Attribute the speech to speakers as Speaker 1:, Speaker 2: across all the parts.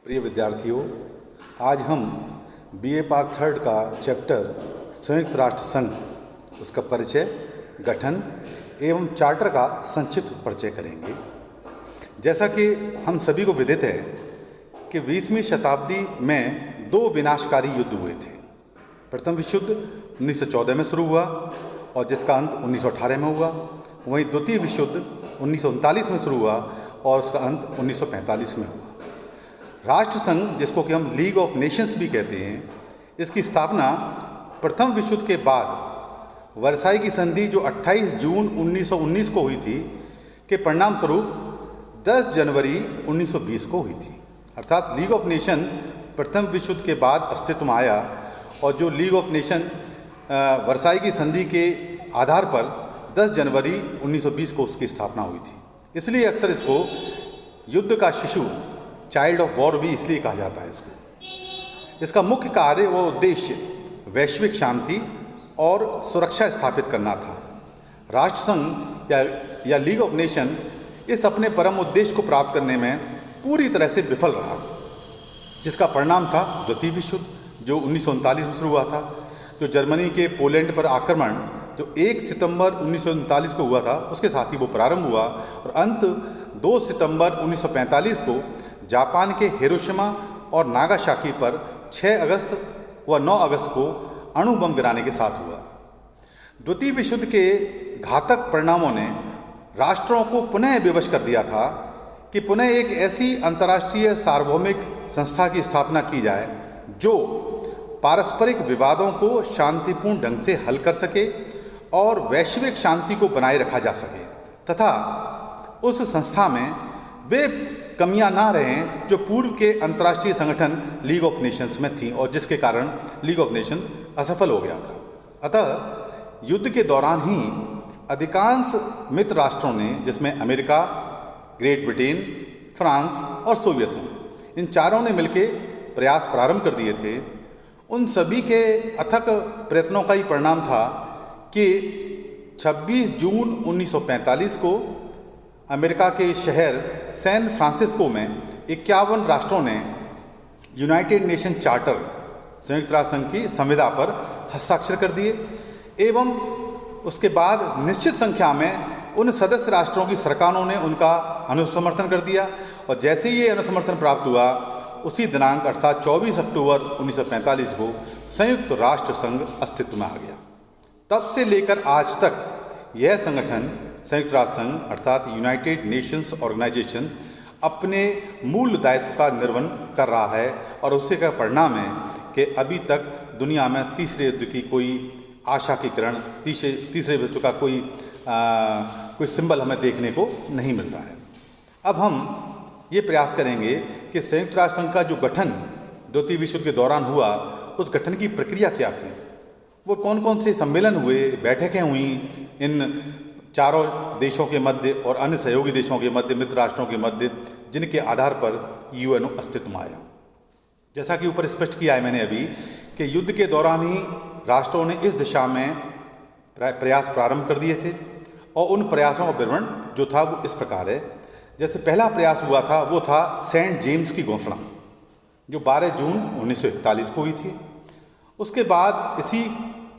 Speaker 1: प्रिय विद्यार्थियों, आज हम बीए पार्ट थर्ड का चैप्टर संयुक्त राष्ट्र संघ, उसका परिचय, गठन एवं चार्टर का संक्षिप्त परिचय करेंगे। जैसा कि हम सभी को विदित है कि 20वीं शताब्दी में दो विनाशकारी युद्ध हुए थे। प्रथम विश्व युद्ध 1914 में शुरू हुआ और जिसका अंत 1918 में हुआ। वहीं द्वितीय विश्व युद्ध 1939 में शुरू हुआ और उसका अंत 1945 में हुआ। राष्ट्र संघ, जिसको कि हम लीग ऑफ नेशंस भी कहते हैं, इसकी स्थापना प्रथम विश्व युद्ध के बाद वर्साई की संधि जो 28 जून 1919 को हुई थी के परिणाम स्वरूप 10 जनवरी 1920 को हुई थी। अर्थात लीग ऑफ नेशन प्रथम विश्व युद्ध के बाद अस्तित्व में आया और जो लीग ऑफ नेशन वर्साई की संधि के आधार पर 10 जनवरी 1920 को उसकी स्थापना हुई थी। इसलिए अक्सर इसको युद्ध का शिशु, चाइल्ड ऑफ वॉर भी इसलिए कहा जाता है इसको। इसका मुख्य कार्य व उद्देश्य वैश्विक शांति और सुरक्षा स्थापित करना था। राष्ट्र संघ या लीग ऑफ नेशन इस अपने परम उद्देश्य को प्राप्त करने में पूरी तरह से विफल रहा, जिसका परिणाम था द्वितीय विश्व युद्ध जो 1939 में शुरू हुआ था। जो जर्मनी के पोलैंड पर आक्रमण जो 1 सितंबर 1939 को हुआ था, उसके साथ ही वो प्रारंभ हुआ और अंत 2 सितंबर 1945 को जापान के हिरोशिमा और नागासाकी पर 6 अगस्त व 9 अगस्त को अणु बम गिराने के साथ हुआ। द्वितीय विश्व युद्ध के घातक परिणामों ने राष्ट्रों को पुनः विवश कर दिया था कि पुनः एक ऐसी अंतर्राष्ट्रीय सार्वभौमिक संस्था की स्थापना की जाए जो पारस्परिक विवादों को शांतिपूर्ण ढंग से हल कर सके और वैश्विक शांति को बनाए रखा जा सके तथा उस संस्था में वे कमियां ना रहें जो पूर्व के अंतर्राष्ट्रीय संगठन लीग ऑफ नेशंस में थी और जिसके कारण लीग ऑफ नेशन असफल हो गया था। अतः युद्ध के दौरान ही अधिकांश मित्र राष्ट्रों ने, जिसमें अमेरिका, ग्रेट ब्रिटेन, फ्रांस और सोवियत संघ, इन चारों ने मिलकर प्रयास प्रारंभ कर दिए थे। उन सभी के अथक प्रयत्नों का ही परिणाम था कि 26 जून 1945 को अमेरिका के शहर सैन फ्रांसिस्को में 51 राष्ट्रों ने यूनाइटेड नेशन चार्टर, संयुक्त राष्ट्र संघ की संविधा पर हस्ताक्षर कर दिए एवं उसके बाद निश्चित संख्या में उन सदस्य राष्ट्रों की सरकारों ने उनका अनुसमर्थन कर दिया और जैसे ही ये अनुसमर्थन प्राप्त हुआ उसी दिनांक अर्थात 24 अक्टूबर 1945 को संयुक्त राष्ट्र संघ अस्तित्व में आ गया। तब से लेकर आज तक यह संगठन संयुक्त राष्ट्र संघ अर्थात यूनाइटेड नेशंस ऑर्गेनाइजेशन अपने मूल दायित्व का निर्वहन कर रहा है और उसी का परिणाम है कि अभी तक दुनिया में तीसरे युद्ध की कोई आशा की किरण, तीसरे विश्व का कोई सिंबल हमें देखने को नहीं मिल रहा है। अब हम ये प्रयास करेंगे कि संयुक्त राष्ट्र संघ का जो गठन द्वितीय विश्व युद्ध के दौरान हुआ, उस गठन की प्रक्रिया क्या थी, वो कौन कौन से सम्मेलन हुए, बैठकें हुई इन चारों देशों के मध्य और अन्य सहयोगी देशों के मध्य, मित्र राष्ट्रों के मध्य, जिनके आधार पर यूएनओ अस्तित्व में आया। जैसा कि ऊपर स्पष्ट किया है मैंने अभी कि युद्ध के दौरान ही राष्ट्रों ने इस दिशा में प्रयास प्रारंभ कर दिए थे और उन प्रयासों का विवरण जो था वो इस प्रकार है। जैसे पहला प्रयास हुआ था वो था सेंट जेम्स की घोषणा जो 12 जून 1941 को हुई थी। उसके बाद इसी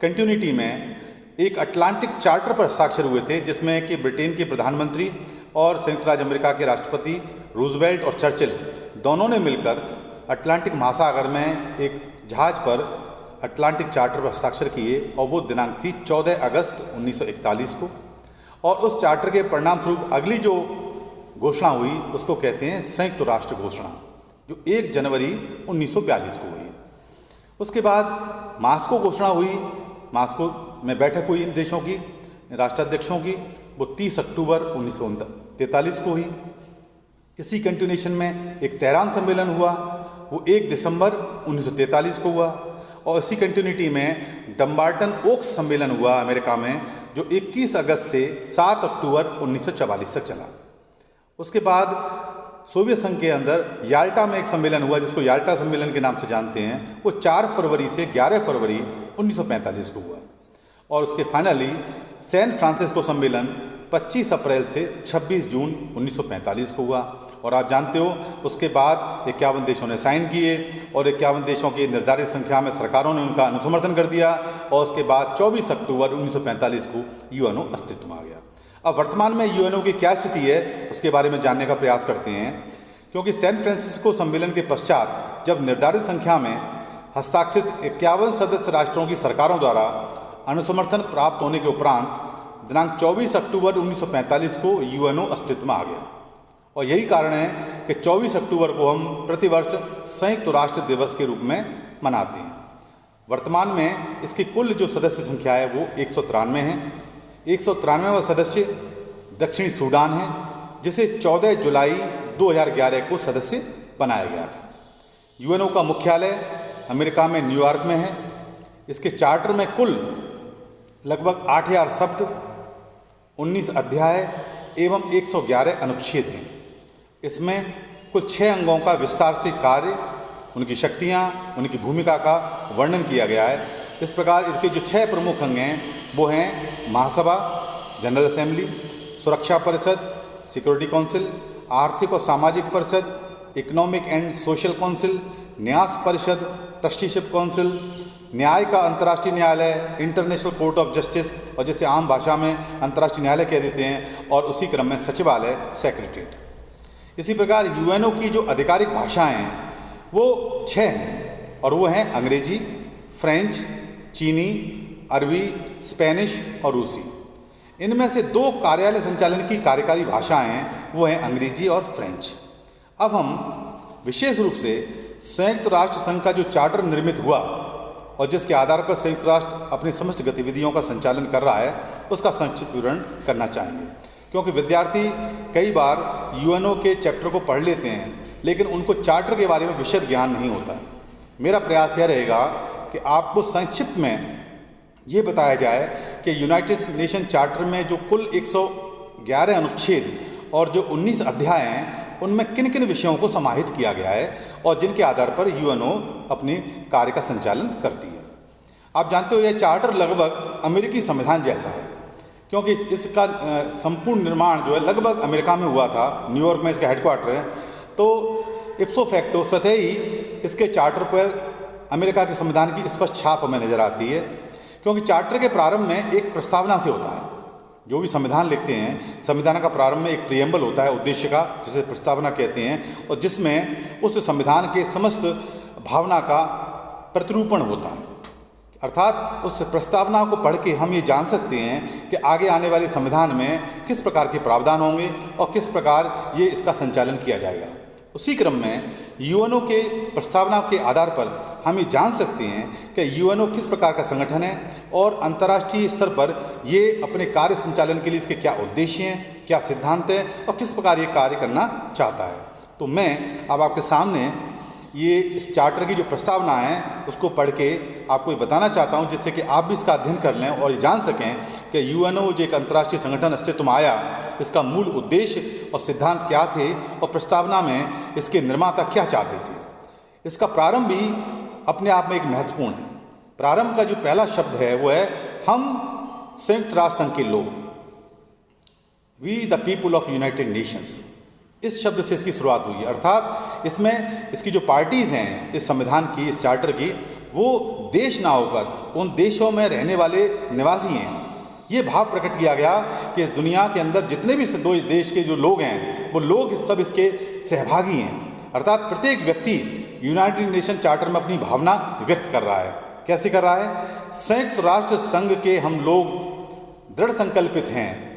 Speaker 1: कंटिन्यूटी में एक अटलांटिक चार्टर पर हस्ताक्षर हुए थे जिसमें कि ब्रिटेन के प्रधानमंत्री और संयुक्त राज्य अमेरिका के राष्ट्रपति रूजवेल्ट और चर्चिल दोनों ने मिलकर अटलांटिक महासागर में एक जहाज पर अटलांटिक चार्टर पर हस्ताक्षर किए और वो दिनांक थी 14 अगस्त 1941 को। और उस चार्टर के परिणाम स्वरूप अगली जो घोषणा हुई उसको कहते हैं संयुक्त राष्ट्र घोषणा जो 1 जनवरी 1942 को हुई। उसके बाद मास्को घोषणा हुई, मास्को में बैठक हुई इन देशों की राष्ट्राध्यक्षों की, वो 30 अक्टूबर 1943 को हुई। इसी कंटिन्यूएशन में एक तेहरान सम्मेलन हुआ, वो 1 दिसंबर 1943 को हुआ और इसी कंटिन्यूटी में डम्बार्टन ओक्स सम्मेलन हुआ अमेरिका में जो 21 अगस्त से 7 अक्टूबर 1944 तक चला। उसके बाद सोवियत संघ के अंदर याल्टा में एक सम्मेलन हुआ जिसको याल्टा सम्मेलन के नाम से जानते हैं, वो 4 फरवरी से 11 फरवरी 1945 को हुआ और उसके फाइनली सैन फ्रांसिस्को सम्मेलन 25 अप्रैल से 26 जून 1945 को हुआ और आप जानते हो उसके बाद 51 देशों ने साइन किए और 51 देशों की निर्धारित संख्या में सरकारों ने उनका अनुसमर्थन कर दिया और उसके बाद 24 अक्टूबर 1945 को यूएनओ अस्तित्व में आ गया। अब वर्तमान में यूएनओ की क्या स्थिति है उसके बारे में जानने का प्रयास करते हैं, क्योंकि सैन फ्रांसिस्को सम्मेलन के पश्चात जब निर्धारित संख्या में हस्ताक्षरित 51 सदस्य राष्ट्रों की सरकारों द्वारा अनुसमर्थन प्राप्त होने के उपरांत दिनांक 24 अक्टूबर 1945 को यूएनओ अस्तित्व में आ गया। और यही कारण है कि 24 अक्टूबर को हम प्रतिवर्ष संयुक्त राष्ट्र दिवस के रूप में मनाते हैं। वर्तमान में इसकी कुल जो सदस्य संख्या है वो 193 है। 193वां सदस्य दक्षिणी सूडान है, जिसे 14 जुलाई 2011 को सदस्य बनाया गया था। यूएनओ का मुख्यालय अमेरिका में न्यूयॉर्क में है। इसके चार्टर में कुल लगभग 8000 शब्द, 19 अध्याय एवं 111 अनुच्छेद हैं। इसमें कुल 6 अंगों का विस्तार से कार्य, उनकी शक्तियाँ, उनकी भूमिका का वर्णन किया गया है। इस प्रकार इसके जो 6 प्रमुख अंग हैं वो हैं महासभा, जनरल असेंबली, सुरक्षा परिषद, सिक्योरिटी काउंसिल, आर्थिक और सामाजिक परिषद, इकोनॉमिक एंड सोशल काउंसिल, न्यास परिषद, ट्रस्टीशिप काउंसिल, न्याय का अंतर्राष्ट्रीय न्यायालय, इंटरनेशनल कोर्ट ऑफ जस्टिस, और जैसे आम भाषा में अंतर्राष्ट्रीय न्यायालय कह देते हैं, और उसी क्रम में सचिवालय, सेक्रेटरीट। इसी प्रकार यूएनओ की जो आधिकारिक भाषाएं हैं वो 6 हैं और वो हैं अंग्रेजी, फ्रेंच, चीनी, अरबी, स्पेनिश और रूसी। इनमें से 2 कार्यालय संचालन की कार्यकारी भाषाएं हैं, वो हैं अंग्रेजी और फ्रेंच। अब हम विशेष रूप से संयुक्त राष्ट्र संघ का जो चार्टर निर्मित हुआ और जिसके आधार पर संयुक्त राष्ट्र अपनी समस्त गतिविधियों का संचालन कर रहा है उसका संक्षिप्त विवरण करना चाहेंगे, क्योंकि विद्यार्थी कई बार यूएनओ के चैप्टर को पढ़ लेते हैं लेकिन उनको चार्टर के बारे में विशद ज्ञान नहीं होता है। मेरा प्रयास यह रहेगा कि आपको संक्षिप्त में ये बताया जाए कि यूनाइटेड नेशन चार्टर में जो कुल 111 अनुच्छेद और जो 19 अध्याय हैं उनमें किन किन विषयों को समाहित किया गया है और जिनके आधार पर यूएनओ अपने कार्य का संचालन करती है। आप जानते हो यह चार्टर लगभग अमेरिकी संविधान जैसा है, क्योंकि इसका संपूर्ण निर्माण जो है लगभग अमेरिका में हुआ था, न्यूयॉर्क में इसका हेडक्वार्टर है। तो इप्सो फैक्टो स्वतः ही इसके चार्टर पर अमेरिका के संविधान की स्पष्ट छाप हमें नजर आती है, क्योंकि चार्टर के प्रारंभ में एक प्रस्तावना से होता है। जो भी संविधान लिखते हैं, संविधान का प्रारंभ में एक प्रियम्बल होता है उद्देश्य का, जिसे प्रस्तावना कहते हैं, और जिसमें उस संविधान के समस्त भावना का प्रतिरूपण होता है। अर्थात उस प्रस्तावना को पढ़ के हम ये जान सकते हैं कि आगे आने वाले संविधान में किस प्रकार के प्रावधान होंगे और किस प्रकार ये इसका संचालन किया जाएगा। उसी क्रम में यूएनओ के प्रस्तावना के आधार पर हम ये जान सकते हैं कि यूएनओ किस प्रकार का संगठन है और अंतर्राष्ट्रीय स्तर पर ये अपने कार्य संचालन के लिए इसके क्या उद्देश्य हैं, क्या सिद्धांत है और किस प्रकार ये कार्य करना चाहता है। तो मैं अब आपके सामने ये इस चार्टर की जो प्रस्तावना है उसको पढ़ के आपको ये बताना चाहता हूँ, जिससे कि आप भी इसका अध्ययन कर लें और ये जान सकें कि यूएनओ जो एक अंतर्राष्ट्रीय संगठन अस्तित्व में आया, इसका मूल उद्देश्य और सिद्धांत क्या थे और प्रस्तावना में इसके निर्माता क्या चाहते थे। इसका प्रारंभ भी अपने आप में एक महत्वपूर्ण है। प्रारंभ का जो पहला शब्द है वो है हम संयुक्त राष्ट्र संघ के लोग, we the people of United Nations. इस शब्द से इसकी शुरुआत हुई है। अर्थात इसमें इसकी जो पार्टीज़ हैं इस संविधान की, इस चार्टर की, वो देश ना होकर उन देशों में रहने वाले निवासी हैं। ये भाव प्रकट किया गया कि दुनिया के अंदर जितने भी दो देश के जो लोग हैं वो लोग सब इसके सहभागी हैं। अर्थात प्रत्येक व्यक्ति यूनाइटेड नेशन चार्टर में अपनी भावना व्यक्त कर रहा है। कैसे कर रहा है? संयुक्त राष्ट्र संघ के हम लोग दृढ़ संकल्पित हैं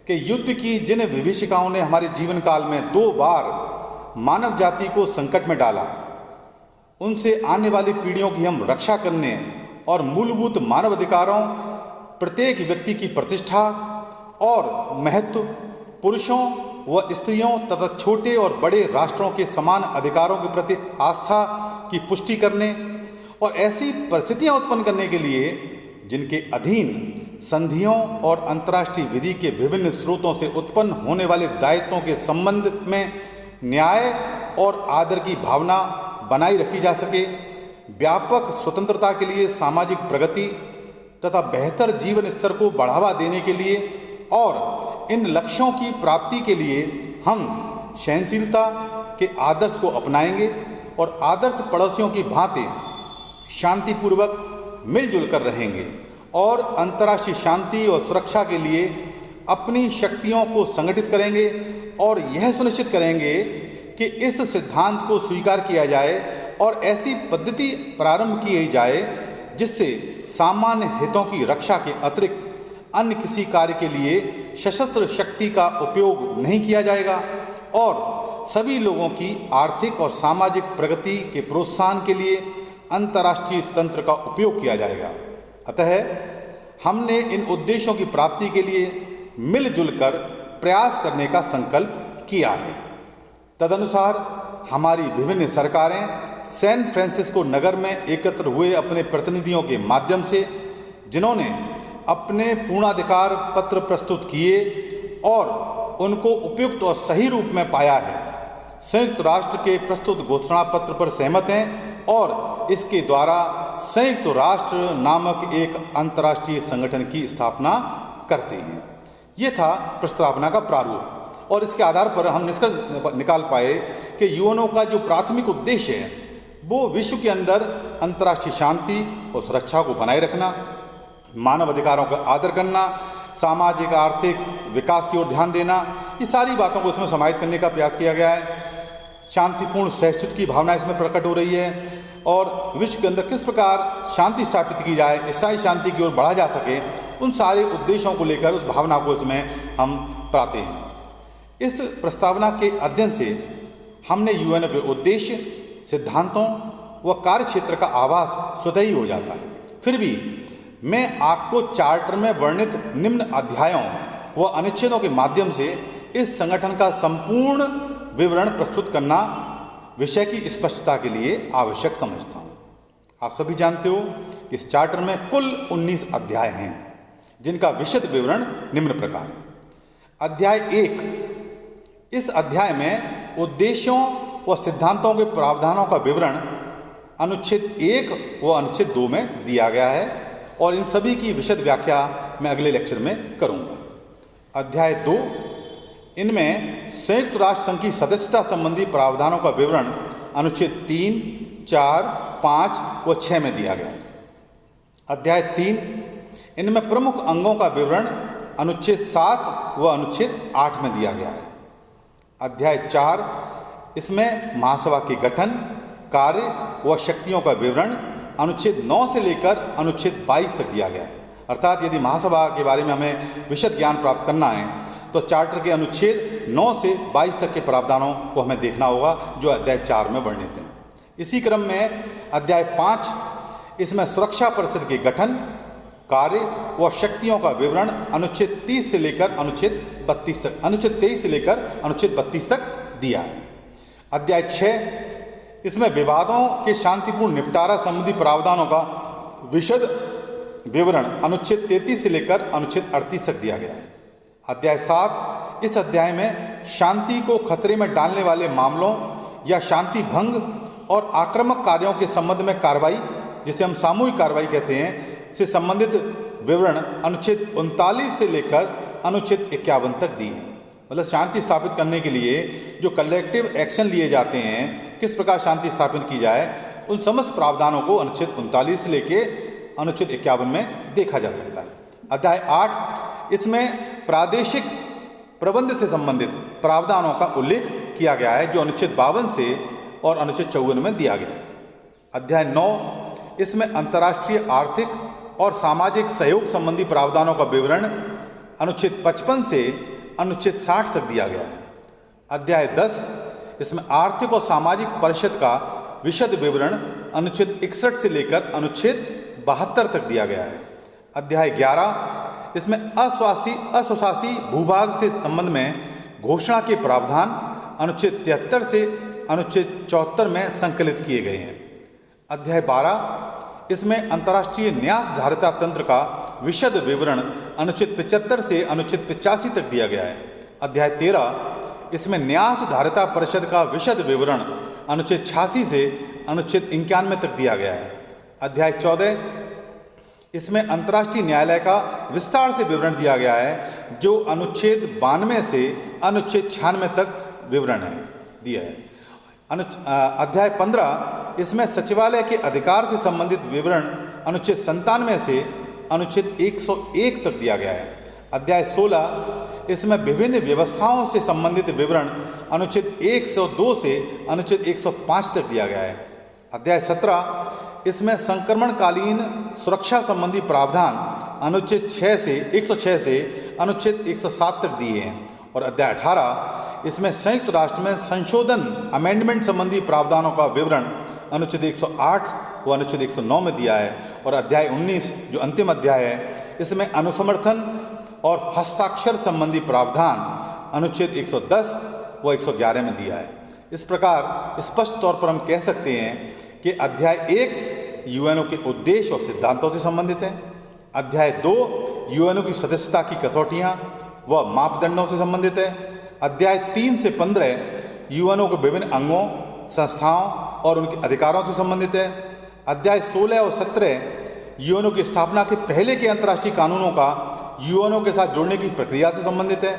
Speaker 1: कि युद्ध की जिन विभीषिकाओं ने हमारे जीवन काल में 2 बार मानव जाति को संकट में डाला, उनसे आने वाली पीढ़ियों की हम रक्षा करने और मूलभूत मानव अधिकारों, प्रत्येक व्यक्ति की प्रतिष्ठा और महत्व, पुरुषों व स्त्रियों तथा छोटे और बड़े राष्ट्रों के समान अधिकारों के प्रति आस्था की पुष्टि करने और ऐसी परिस्थितियां उत्पन्न करने के लिए जिनके अधीन संधियों और अंतर्राष्ट्रीय विधि के विभिन्न स्रोतों से उत्पन्न होने वाले दायित्वों के संबंध में न्याय और आदर की भावना बनाई रखी जा सके, व्यापक स्वतंत्रता के लिए, सामाजिक प्रगति तथा बेहतर जीवन स्तर को बढ़ावा देने के लिए और इन लक्ष्यों की प्राप्ति के लिए हम सहनशीलता के आदर्श को अपनाएंगे और आदर्श पड़ोसियों की भांति शांतिपूर्वक मिलजुल कर रहेंगे और अंतर्राष्ट्रीय शांति और सुरक्षा के लिए अपनी शक्तियों को संगठित करेंगे और यह सुनिश्चित करेंगे कि इस सिद्धांत को स्वीकार किया जाए और ऐसी पद्धति प्रारंभ की जाए जिससे सामान्य हितों की रक्षा के अतिरिक्त अन्य किसी कार्य के लिए सशस्त्र शक्ति का उपयोग नहीं किया जाएगा और सभी लोगों की आर्थिक और सामाजिक प्रगति के प्रोत्साहन के लिए अंतर्राष्ट्रीय तंत्र का उपयोग किया जाएगा। अतः हमने इन उद्देश्यों की प्राप्ति के लिए मिलजुल कर प्रयास करने का संकल्प किया है। तदनुसार हमारी विभिन्न सरकारें सैन फ्रांसिस्को नगर में एकत्र हुए अपने प्रतिनिधियों के माध्यम से, जिन्होंने अपने पूर्णाधिकार पत्र प्रस्तुत किए और उनको उपयुक्त और सही रूप में पाया है, संयुक्त राष्ट्र के प्रस्तुत घोषणा पत्र पर सहमत हैं और इसके द्वारा संयुक्त राष्ट्र नामक एक अंतर्राष्ट्रीय संगठन की स्थापना करते हैं। ये था प्रस्तावना का प्रारूप और इसके आधार पर हम निष्कर्ष निकाल पाए कि यूएनओ का जो प्राथमिक उद्देश्य है वो विश्व के अंदर अंतर्राष्ट्रीय शांति और सुरक्षा को बनाए रखना, मानव अधिकारों का आदर करना, सामाजिक आर्थिक विकास की ओर ध्यान देना, ये सारी बातों को इसमें समाहित करने का प्रयास किया गया है। शांतिपूर्ण सहिष्णुता की भावना इसमें प्रकट हो रही है और विश्व के अंदर किस प्रकार शांति स्थापित की जाए, ईसाई शांति की ओर बढ़ा जा सके, उन सारे उद्देश्यों को लेकर उस भावना को इसमें हम पाते हैं। इस प्रस्तावना के अध्ययन से हमने यूएनओ के उद्देश्य, सिद्धांतों व कार्य क्षेत्र का आभास स्वतः ही हो जाता है। फिर भी मैं आपको चार्टर में वर्णित निम्न अध्यायों व अनुच्छेदों के माध्यम से इस संगठन का संपूर्ण विवरण प्रस्तुत करना विषय की स्पष्टता के लिए आवश्यक समझता हूँ। आप सभी जानते हो कि इस चार्टर में कुल 19 अध्याय हैं, जिनका विशद विवरण निम्न प्रकार है। अध्याय 1, इस अध्याय में उद्देश्यों व सिद्धांतों के प्रावधानों का विवरण अनुच्छेद 1 व अनुच्छेद 2 में दिया गया है और इन सभी की विशद व्याख्या मैं अगले लेक्चर में करूँगा। अध्याय 2, इनमें संयुक्त राष्ट्र संघ की सदस्यता संबंधी प्रावधानों का विवरण अनुच्छेद 3, 4, 5 व 6 में दिया गया है। अध्याय 3, इनमें प्रमुख अंगों का विवरण अनुच्छेद 7 व अनुच्छेद 8 में दिया गया है। अध्याय 4, इसमें महासभा के गठन, कार्य व शक्तियों का विवरण अनुच्छेद 9 से लेकर अनुच्छेद 22 तक दिया गया है। अर्थात यदि महासभा के बारे में हमें विशद ज्ञान प्राप्त करना है तो चार्टर के अनुच्छेद 9 से 22 तक के प्रावधानों को हमें देखना होगा जो अध्याय 4 में वर्णित हैं। इसी क्रम में अध्याय 5, इसमें सुरक्षा परिषद के गठन, कार्य व शक्तियों का विवरण अनुच्छेद 30 से लेकर अनुच्छेद 32 तक, अनुच्छेद 23 से लेकर अनुच्छेद 32 तक दिया है। अध्याय 6, इसमें विवादों के शांतिपूर्ण निपटारा संबंधी प्रावधानों का विशद विवरण अनुच्छेद 33 से लेकर अनुच्छेद 38 तक दिया गया है। अध्याय 7, इस अध्याय में शांति को खतरे में डालने वाले मामलों या शांति भंग और आक्रामक कार्यों के संबंध में कार्रवाई, जिसे हम सामूहिक कार्रवाई कहते हैं, से संबंधित विवरण अनुच्छेद 39 से लेकर अनुच्छेद 51 तक दी है। मतलब शांति स्थापित करने के लिए जो कलेक्टिव एक्शन लिए जाते हैं, किस प्रकार शांति स्थापित की जाए, उन समस्त प्रावधानों को अनुच्छेद 39 से लेके अनुच्छेद 51 में देखा जा सकता है। अध्याय 8, इसमें प्रादेशिक प्रबंध से संबंधित प्रावधानों का उल्लेख किया गया है जो अनुच्छेद 52 से और अनुच्छेद 54 में दिया गया है। अध्याय 9, इसमें अंतर्राष्ट्रीय आर्थिक और सामाजिक सहयोग संबंधी प्रावधानों का विवरण अनुच्छेद 55 से अनुच्छेद 60 तक दिया गया है। अध्याय 10, इसमें आर्थिक और सामाजिक परिषद का विशद विवरण अनुच्छेद 61 से लेकर अनुच्छेद 72 तक दिया गया है। अध्याय 11, इसमें अस्वशासी भूभाग से संबंध में घोषणा के प्रावधान अनुच्छेद 73 से अनुच्छेद 74 में संकलित किए गए हैं। अध्याय 12, इसमें अंतर्राष्ट्रीय न्यास धारिता तंत्र का विशद विवरण अनुच्छेद 75 से अनुच्छेद 85 तक दिया गया है। अध्याय 13, इसमें न्यास धारिता परिषद का विशद विवरण अनुच्छेद 86 से अनुच्छेद 91 तक दिया गया है। अध्याय 14, इसमें अंतर्राष्ट्रीय न्यायालय का विस्तार से विवरण दिया गया है जो अनुच्छेद 92 से अनुच्छेद 96 तक विवरण है दिया है। अध्याय 15 इसमें सचिवालय के अधिकार से संबंधित विवरण अनुच्छेद 97 से अनुच्छेद 101 तक दिया गया है। अध्याय 16 इसमें विभिन्न व्यवस्थाओं से संबंधित विवरण अनुच्छेद 102 से अनुच्छेद 105 तक दिया गया है। अध्याय 17 इसमें संक्रमणकालीन सुरक्षा संबंधी प्रावधान अनुच्छेद 106 से अनुच्छेद 107 तक दिए हैं। और अध्याय 18 इसमें संयुक्त राष्ट्र में संशोधन अमेंडमेंट संबंधी प्रावधानों का विवरण अनुच्छेद 108 व अनुच्छेद 109 में दिया है। और अध्याय 19 जो अंतिम अध्याय है इसमें अनुसमर्थन और हस्ताक्षर संबंधी प्रावधान अनुच्छेद 110 व 111 में दिया है। इस प्रकार स्पष्ट तौर पर हम कह सकते हैं कि अध्याय 1 यूएनओ के उद्देश्य और सिद्धांतों से संबंधित है। अध्याय 2 यूएनओ की सदस्यता की कसौटियाँ व मापदंडों से संबंधित है। अध्याय 3 से 15 यूएनओ के विभिन्न अंगों, संस्थाओं और उनके अधिकारों से संबंधित है। अध्याय 16 और 17 यूएनओ की स्थापना के पहले के अंतर्राष्ट्रीय कानूनों का यूएनओ के साथ जोड़ने की प्रक्रिया से संबंधित है।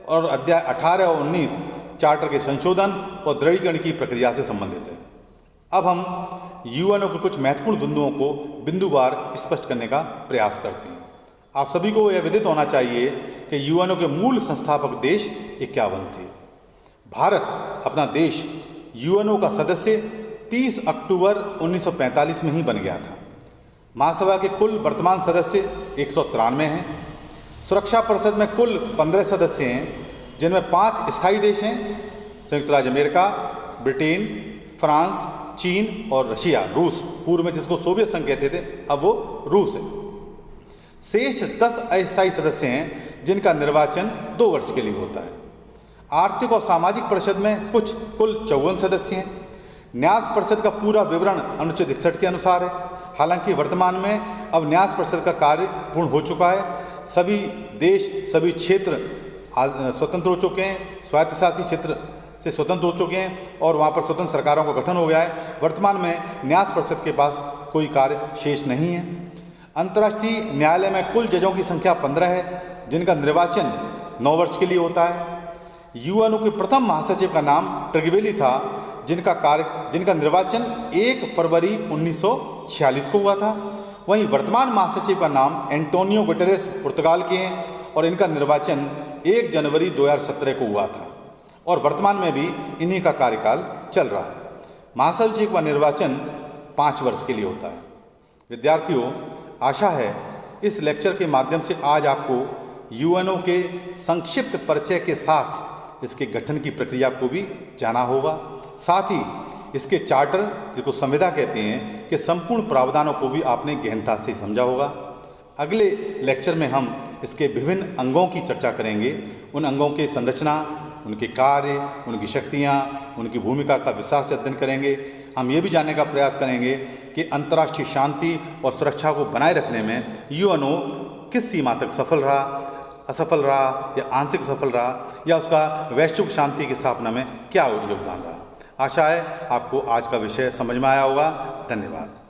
Speaker 1: और अध्याय 18 और 19 चार्टर के संशोधन और दृढ़ीकरण की प्रक्रिया से संबंधित है। अब हम यूएनओ के कुछ महत्वपूर्ण बिंदुओं को बिंदुवार स्पष्ट करने का प्रयास करते हैं। आप सभी को यह विदित होना चाहिए कि यूएनओ के मूल संस्थापक देश 51 थे। भारत अपना देश यूएनओ का सदस्य 30 अक्टूबर 1945 में ही बन गया था। महासभा के कुल वर्तमान सदस्य 193 हैं। सुरक्षा परिषद में कुल 15 सदस्य हैं, जिनमें 5 स्थायी देश हैं, संयुक्त राज्य अमेरिका, ब्रिटेन, फ्रांस, चीन और रशिया, रूस, पूर्व में जिसको सोवियत संघ कहते थे, अब वो रूस है। शेष 10 अस्थायी सदस्य हैं, जिनका निर्वाचन 2 वर्ष के लिए होता है। आर्थिक और सामाजिक परिषद में कुल 54 सदस्य हैं। न्यास परिषद का पूरा विवरण अनुच्छेद 61 के अनुसार है। हालांकि वर्तमान में अब न्यास परिषद का कार्य पूर्ण हो चुका है। सभी देश, सभी क्षेत्र स्वतंत्र हो चुके हैं, स्वायत्तशासी क्षेत्र से स्वतंत्र हो चुके हैं और वहाँ पर स्वतंत्र सरकारों का गठन हो गया है। वर्तमान में न्यास परिषद के पास कोई कार्य शेष नहीं है। अंतर्राष्ट्रीय न्यायालय में कुल जजों की संख्या 15 है, जिनका निर्वाचन 9 वर्ष के लिए होता है। यूएनओ के प्रथम महासचिव का नाम ट्रिगवेली था, जिनका निर्वाचन 1 फरवरी 1946 को हुआ था। वहीं वर्तमान महासचिव का नाम एंटोनियो गुटेरेस पुर्तगाल के हैं और इनका निर्वाचन 1 जनवरी 2017 को हुआ था और वर्तमान में भी इन्हीं का कार्यकाल चल रहा है। महासचिव का निर्वाचन 5 वर्ष के लिए होता है। विद्यार्थियों, आशा है इस लेक्चर के माध्यम से आज आपको यूएनओ के संक्षिप्त परिचय के साथ इसके गठन की प्रक्रिया को भी जाना होगा। साथ ही इसके चार्टर, जिसको संविधा कहते हैं, के संपूर्ण प्रावधानों को भी आपने गहनता से समझा होगा। अगले लेक्चर में हम इसके विभिन्न अंगों की चर्चा करेंगे। उन अंगों की संरचना, उनके कार्य, उनकी शक्तियाँ, उनकी भूमिका का विस्तार से अध्ययन करेंगे। हम ये भी जानने का प्रयास करेंगे कि अंतर्राष्ट्रीय शांति और सुरक्षा को बनाए रखने में यूएनओ किस सीमा तक सफल रहा, असफल रहा या आंशिक सफल रहा, या उसका वैश्विक शांति की स्थापना में क्या योगदान रहा। आशा है आपको आज का विषय समझ में आया होगा। धन्यवाद।